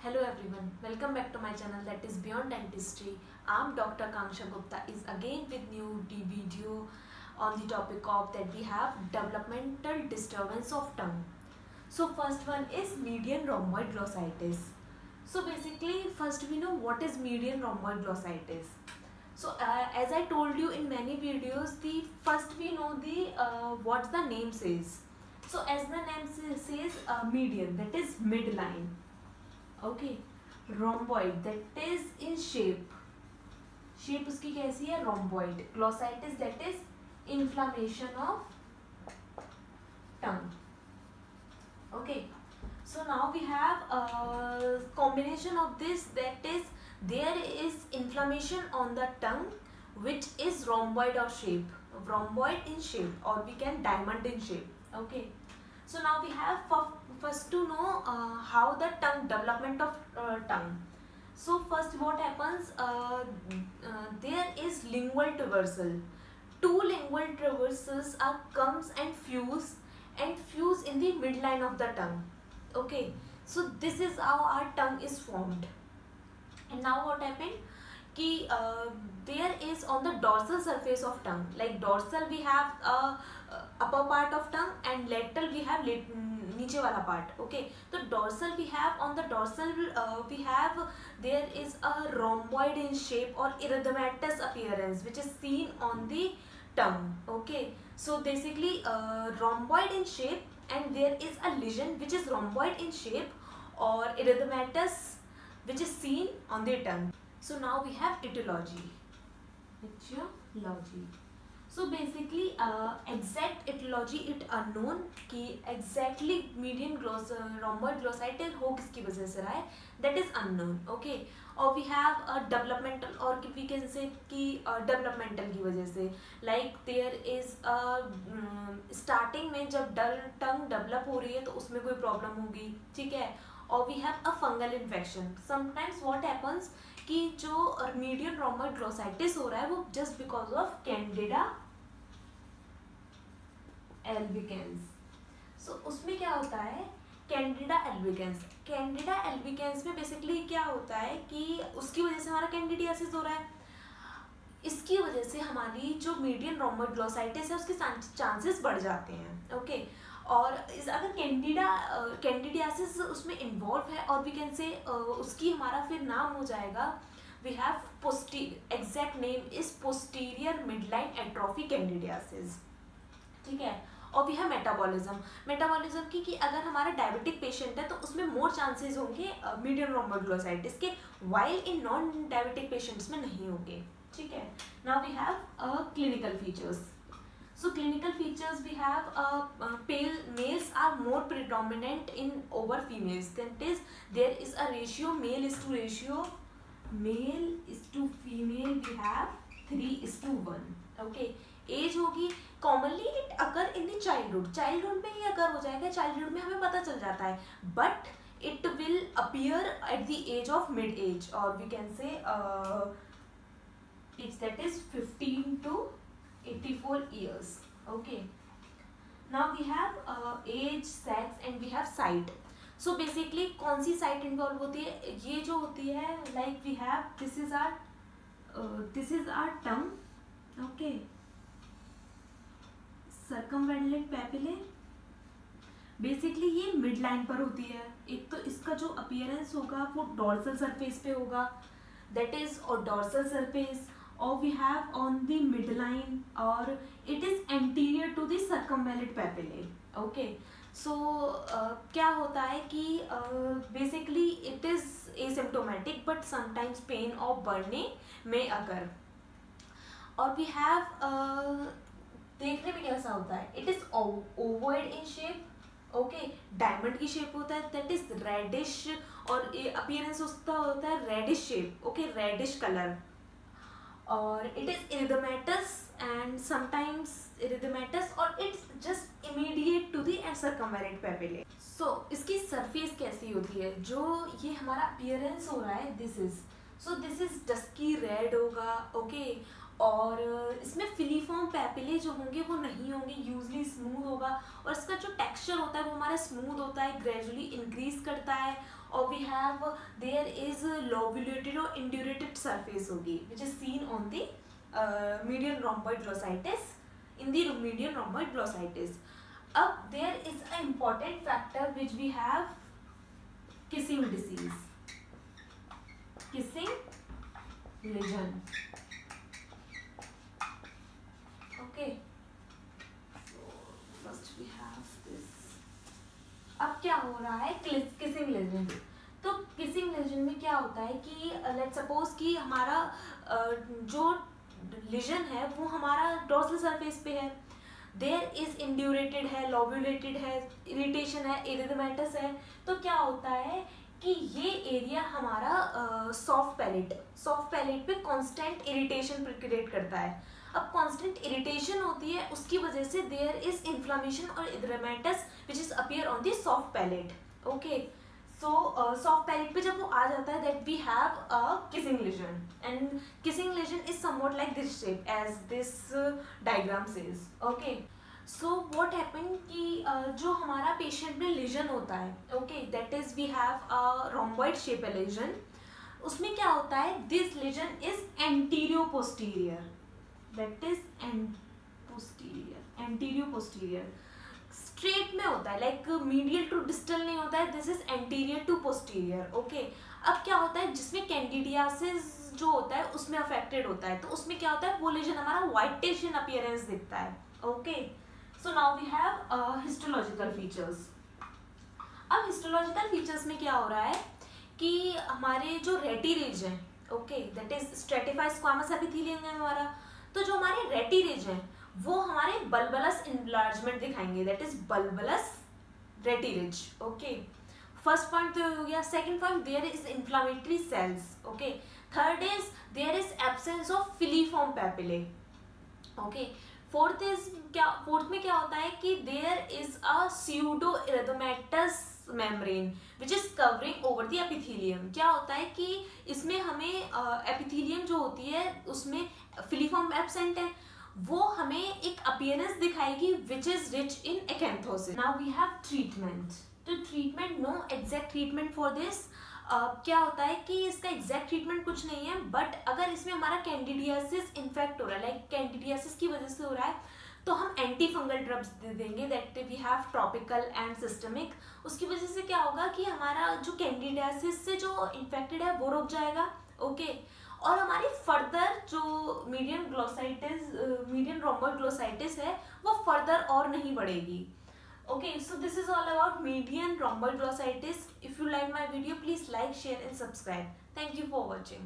Hello everyone, welcome back to my channel that is Beyond Dentistry. I'm Dr. Kanksha Gupta is again with new video on the topic of that we have developmental disturbance of tongue. So first one is median rhomboid glossitis. So basically first we know what is median rhomboid glossitis. So as I told you in many videos, the first we know the what the name says. So as the name says median, that is midline. Okay, rhomboid that is in shape उसकी कैसी है rhomboid. Glossitis that is inflammation of tongue. Okay, so now we have a combination of this, that is there is inflammation on the tongue which is rhomboid or shape, rhomboid in shape, or we can diamond in shape. Okay, so now we have first to know how the tongue development of tongue. So first what happens, there is lingual traversal. Two lingual traverses are comes and fuse in the midline of the tongue. Okay, so this is how our tongue is formed. And now what happened कि there is on the dorsal surface of tongue, like dorsal we have upper part of tongue and lateral we have नीचे वाला part. Okay, so dorsal we have on the dorsal we have there is a rhomboid in shape or erythematous appearance which is seen on the tongue. Okay, so basically rhomboid in shape, and there is a lesion which is rhomboid in shape or erythematous which is seen on the tongue. So now we have etiology. So basically exact etiology it unknown कि exactly median rhomboid glossitis हो किसकी वजह से रहा है, that is unknown. Okay, or we have a developmental, or we can say कि developmental की वजह से, like there is a starting में जब tongue develop हो रही है तो उसमें कोई problem होगी, ठीक है. और we have a fungal infection. Sometimes what happens कि जो median rhomboid glossitis हो रहा है वो just because of Candida albicans. So उसमें क्या होता है, Candida albicans. Candida albicans में basically क्या होता है कि उसकी वजह से हमारा candidiasis हो रहा है. इसकी वजह से हमारी जो median rhomboid glossitis है उसके chances बढ़ जाते हैं. Okay, और अगर कैंडिडियासिस उसमें इन्वॉल्व है, और वी कैन से उसकी हमारा फिर नाम हो जाएगा, we have exact name is posterior midline atrophy candidiasis, ठीक है. और वी हैव मेटाबॉलिज्म की कि अगर हमारा डायबिटिक पेशेंट है तो उसमें मोर चांसेस होंगे मीडियम रॉम्बोइड ग्लोसाइटिस के, while in non diabetic patients में नहीं होंगे, ठीक है. Now we have clinical features. So clinical features we have pale males are more predominant in over females. That is there is a ratio male is to female we have 3:1. Okay, age होगी commonly it occur in the childhood में ही अगर हो जाएगा, childhood में हमें पता चल जाता है, but it will appear at the age of mid age, or we can say it's that is 15 to 84 years. Okay, now we have age, sex and we have site. So basically कौन सी site involve होती है, ये जो होती है, like we have this is our tongue. Okay, circumvallate papillae basically ये mid line पर होती है. एक तो इसका जो अपीयरेंस होगा वो डॉर्सल सरफेस पे होगा, दैट इज और dorsal surface, or we have on the midline, or it is anterior to the circumvallate papillae. Okay, so क्या होता है कि basically it is asymptomatic but sometimes pain or burning may occur. और we have देखने में कैसा होता है, it is ovoid in shape. Okay, diamond की शेप होता है, that is reddish, और appearance उसका होता है reddish shape. Okay, reddish color. और it is erythematous and sometimes erythematous, और it's just immediate to the circumvallate papillae. So इसकी surface कैसी होती है, जो ये हमारा appearance हो रहा है, this is dusky red होगा. Okay, और इसमें फिलीफॉर्म पैपिले जो होंगे वो नहीं होंगे, यूजली स्मूथ होगा, और इसका जो टेक्सचर होता है वो हमारा स्मूथ होता है, ग्रेजुअली इंक्रीज करता है, और we have there is lobulated और indurated surface होगी which is seen on the median rhomboid glossitis, in the median rhomboid glossitis. अब there is an important factor which we have, kissing disease, kissing lesion. Okay, so first we have this. अब क्या हो रहा है kissing lesion. तो kissing lesion में क्या होता है कि लेट्स सपोज कि हमारा जो लेजन है वो हमारा डोर्सल सरफेस पे है, देयर इज इंड्यूरेटेड है, लॉब्यूलेटेड है, इरिटेशन है, एरिथेमेटस है. तो क्या होता है कि ये एरिया हमारा सॉफ्ट पैलेट पे कांस्टेंट इरिटेशन क्रिएट करता है. अब कांस्टेंट इरिटेशन होती है, उसकी वजह से देयर इज इन्फ्लेमेशन और erythematous which is appear on the soft palate. Okay, so soft palate पे जब वो आ जाता है that we have a kissing lesion, and kissing lesion is somewhat like this shape as this diagram says. Okay, so what happen कि जो हमारा patient में लेजन होता है, okay, that is we have a rhomboid shape lesion. उसमें क्या होता है, this lesion is anterior posterior, that is anterior posterior straight में होता है, लाइक मीडियल टू डिस्टल नहीं होता है, this is anterior to posterior. Okay, अब क्या होता है जिसमें कैंडिडियासिस जो होता है उसमें अफेक्टेड होता है, तो उसमें क्या होता है वो लेजन हमारा व्हाइटिश इन अपीयरेंस दिखता है. Okay, so now we have histological features. अब हिस्टोलॉजिकल फीचर्स में क्या हो रहा है कि हमारे जो रेटी रेज है, okay, that is stratified squamous epithelium है हमारा. तो जो हमारे रेटी रेज है वो हमारे बल्बलस इनलार्जमेंट दिखाएंगे, that is bulbous rete ridge. Okay, first point तो हो गया. Second point, there is inflammatory cells. Okay, third is there is absence of filiform papillae. Okay, fourth में क्या होता है कि there is a pseudo erythematous membrane which is covering over the epithelium. क्या होता है कि इसमें हमें एपिथेलियम जो होती है उसमें फिलीफॉर्म एब्सेंट है, वो हमें एक अपीयरेंस दिखाएगी which is rich in acanthosis. Now we have treatment. तो treatment, no exact treatment for this. क्या होता है कि इसका एग्जैक्ट ट्रीटमेंट कुछ नहीं है, बट अगर इसमें हमारा कैंडिडियासिस इन्फेक्ट हो रहा है, लाइक कैंडिडियासिस की वजह से हो रहा है, तो हम एंटी फंगल ड्रग्स दे देंगे, that we have topical and systemic. उसकी वजह से क्या होगा कि हमारा जो कैंडिडियासिस से जो इन्फेक्टेड है वो रुक जाएगा. ओके, और हमारी फर्दर जो मीडियन रोम्बॉइड ग्लोसाइटिस है वो फर्दर और नहीं बढ़ेगी. Okay, so this is all about median rhomboid glossitis. If you like my video, please like, share and subscribe. Thank you for watching.